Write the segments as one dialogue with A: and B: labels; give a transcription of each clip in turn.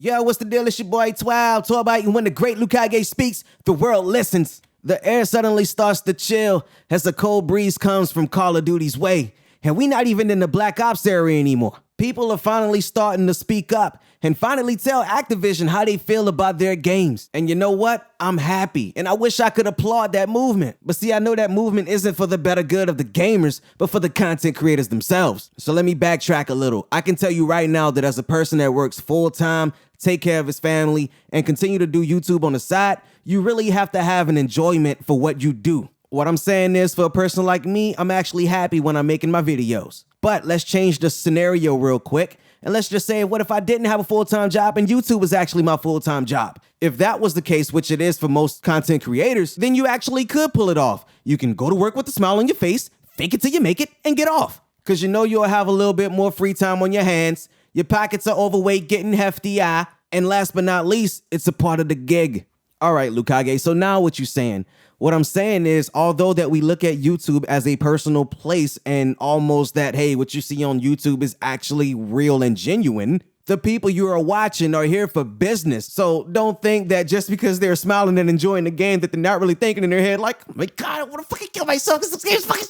A: Yo, what's the deal? It's your boy xiibyte, and when the great Liukage speaks, the world listens. The air suddenly starts to chill as a cold breeze comes from Call of Duty's way. And we not even in the Black Ops area anymore. People are finally starting to speak up and finally tell Activision how they feel about their games. And you know what? I'm happy, and I wish I could applaud that movement. But see, I know that movement isn't for the better good of the gamers, but for the content creators themselves. So let me backtrack a little. I can tell you right now that as a person that works full-time, take care of his family, and continue to do YouTube on the side, you really have to have an enjoyment for what you do. What I'm saying is, for a person like me, I'm actually happy when I'm making my videos. But let's change the scenario real quick, and let's just say, what if I didn't have a full-time job and YouTube was actually my full-time job? If that was the case, which it is for most content creators, then you actually could pull it off. You can go to work with a smile on your face, fake it till you make it, and get off. Because you know you'll have a little bit more free time on your hands, your pockets are overweight, getting hefty, and last but not least, it's a part of the gig. All right, Liukage, so now what you saying? What I'm saying is, although that we look at YouTube as a personal place and almost that, hey, what you see on YouTube is actually real and genuine, the people you are watching are here for business. So don't think that just because they're smiling and enjoying the game that they're not really thinking in their head like, oh my God, I want to fucking kill myself because this game's fucking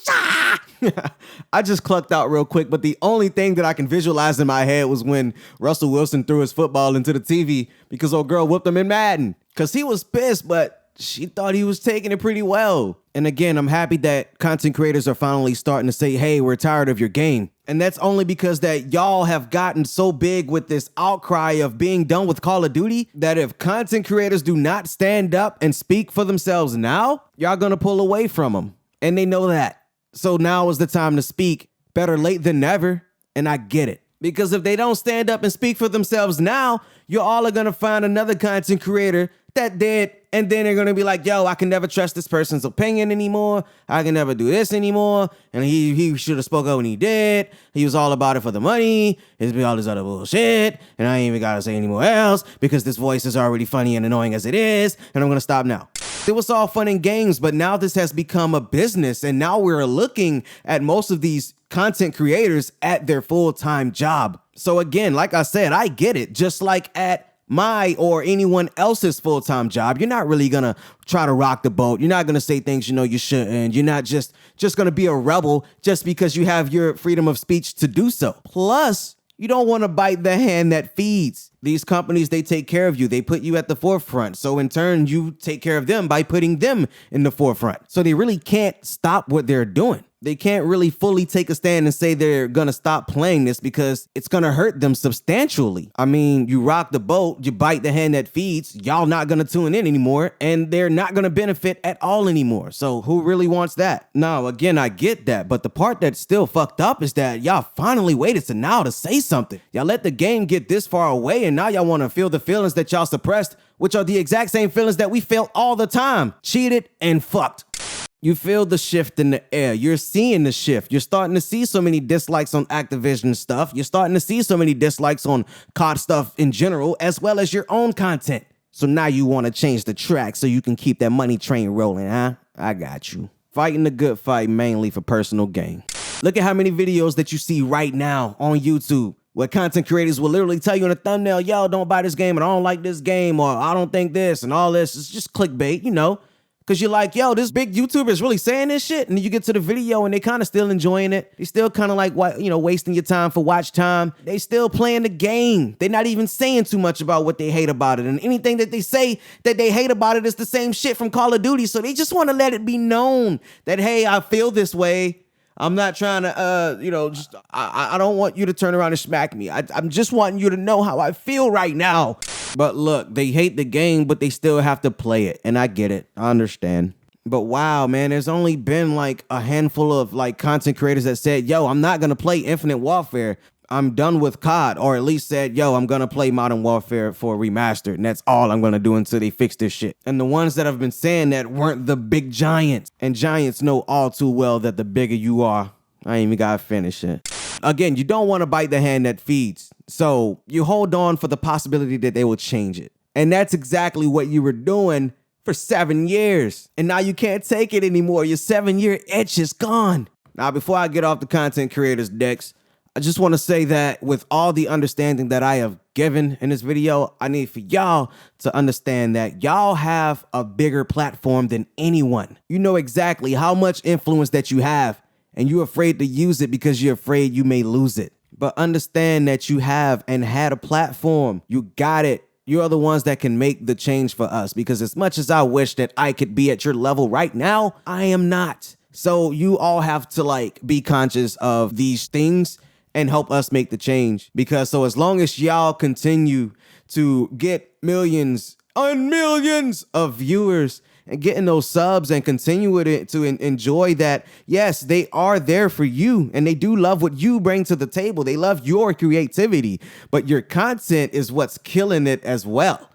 A: I just clucked out real quick, but the only thing that I can visualize in my head was when Russell Wilson threw his football into the TV because old girl whooped him in Madden. Because he was pissed, but she thought he was taking it pretty well. And again, I'm happy that content creators are finally starting to say, hey, we're tired of your game. And that's only because that y'all have gotten so big with this outcry of being done with Call of Duty that if content creators do not stand up and speak for themselves now, y'all gonna pull away from them. And they know that. So now is the time to speak. Better late than never. And I get it. Because if they don't stand up and speak for themselves now, you all are gonna find another content creator that did, and then they're gonna be like, yo, I can never trust this person's opinion anymore. I can never do this anymore. And he should have spoke up when he did. He was all about it for the money. It's be all this other bullshit. And I ain't even gotta say anymore else because this voice is already funny and annoying as it is. And I'm gonna stop now. It was all fun and games, but now this has become a business. And now we're looking at most of these content creators at their full-time job. So again, like I said, I get it. Just like at my or anyone else's full-time job, you're not really gonna try to rock the boat. You're not gonna say things you know you shouldn't. You're not just gonna be a rebel just because you have your freedom of speech to do so. Plus, you don't want to bite the hand that feeds. These companies, they take care of you. They put you at the forefront. So in turn, you take care of them by putting them in the forefront. So they really can't stop what they're doing. They can't really fully take a stand and say they're going to stop playing this because it's going to hurt them substantially. I mean, you rock the boat, you bite the hand that feeds, y'all not going to tune in anymore, and they're not going to benefit at all anymore. So who really wants that? Now, again, I get that, but the part that's still fucked up is that y'all finally waited to now to say something. Y'all let the game get this far away, and now y'all want to feel the feelings that y'all suppressed, which are the exact same feelings that we felt all the time. Cheated and fucked. You feel the shift in the air. You're seeing the shift. You're starting to see so many dislikes on Activision stuff. You're starting to see so many dislikes on COD stuff in general, as well as your own content. So now you want to change the track so you can keep that money train rolling, huh? I got you. Fighting the good fight mainly for personal gain. Look at how many videos that you see right now on YouTube where content creators will literally tell you in a thumbnail, yo, don't buy this game and I don't like this game, or I don't think this and all this. It's just clickbait, you know. Because you're like, yo, this big YouTuber is really saying this shit. And then you get to the video and they kind of still enjoying it. They still kind of like, you know, wasting your time for watch time. They still playing the game. They're not even saying too much about what they hate about it. And anything that they say that they hate about it is the same shit from Call of Duty. So they just want to let it be known that, hey, I feel this way. I'm not trying to, you know, just, I don't want you to turn around and smack me. I'm just wanting you to know how I feel right now. But look, they hate the game, but they still have to play it. And I get it. I understand. But wow, man, there's only been like a handful of like content creators that said, yo, I'm not going to play Infinite Warfare. I'm done with COD, or at least said, yo, I'm going to play Modern Warfare for remastered. And that's all I'm going to do until they fix this shit. And the ones that have been saying that weren't the big giants. And giants know all too well that the bigger you are, I ain't even got to finish it. Again, you don't want to bite the hand that feeds. So you hold on for the possibility that they will change it. And that's exactly what you were doing for 7 years. And now you can't take it anymore. Your 7-year itch is gone. Now, before I get off the content creators' decks, I just want to say that with all the understanding that I have given in this video, I need for y'all to understand that y'all have a bigger platform than anyone. You know exactly how much influence that you have, and you're afraid to use it because you're afraid you may lose it. But understand that you have and had a platform. You got it. You are the ones that can make the change for us, because as much as I wish that I could be at your level right now, I am not. So you all have to be conscious of these things and help us make the change. Because so as long as y'all continue to get millions and millions of viewers and getting those subs and continue to enjoy that, yes, they are there for you and they do love what you bring to the table. They love your creativity, but your content is what's killing it as well.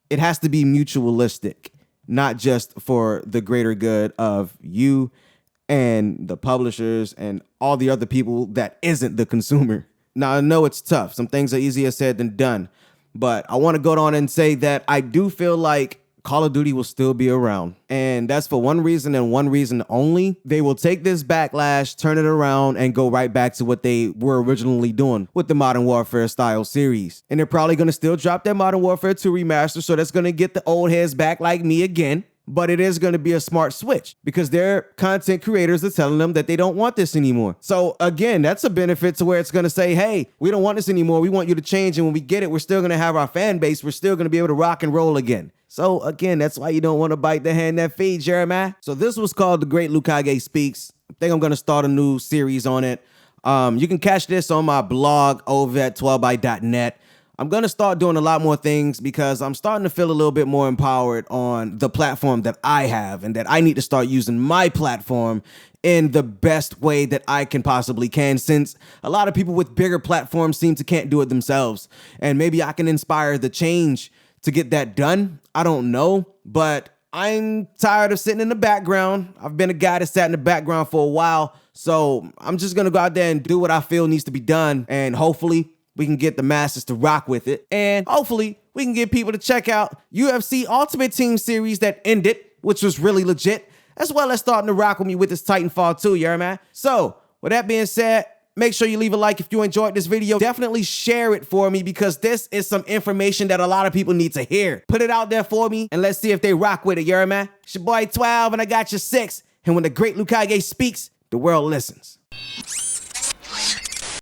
A: It has to be mutualistic, not just for the greater good of you and the publishers and all the other people that isn't the consumer. Now, I know it's tough. Some things are easier said than done, but I want to go on and say that I do feel like Call of Duty will still be around. And that's for one reason and one reason only. They will take this backlash, turn it around, and go right back to what they were originally doing with the Modern Warfare style series. And they're probably going to still drop their Modern Warfare 2 remaster, so that's going to get the old heads back like me again. But it is going to be a smart switch because their content creators are telling them that they don't want this anymore. So again, that's a benefit to where it's going to say, hey, we don't want this anymore. We want you to change. And when we get it, we're still going to have our fan base. We're still going to be able to rock and roll again. So again, that's why you don't want to bite the hand that feeds, Jeremiah. So this was called TheGreatLiukage Speaks. I think I'm going to start a new series on it. You can catch this on my blog over at 12byte.net. I'm going to start doing a lot more things because I'm starting to feel a little bit more empowered on the platform that I have, and that I need to start using my platform in the best way that I can possibly can, since a lot of people with bigger platforms seem to can't do it themselves. And maybe I can inspire the change to get that done. I don't know, but I'm tired of sitting in the background. I've been a guy that sat in the background for a while. So I'm just going to go out there and do what I feel needs to be done. And hopefully we can get the masses to rock with it. And hopefully we can get people to check out UFC Ultimate Team series that ended, which was really legit, as well as starting to rock with me with this Titanfall 2, you hear me? So with that being said, make sure you leave a like if you enjoyed this video. Definitely share it for me because this is some information that a lot of people need to hear. Put it out there for me and let's see if they rock with it, you hear me? It's your boy 12 and I got your 6. And when the great Liukage speaks, the world listens.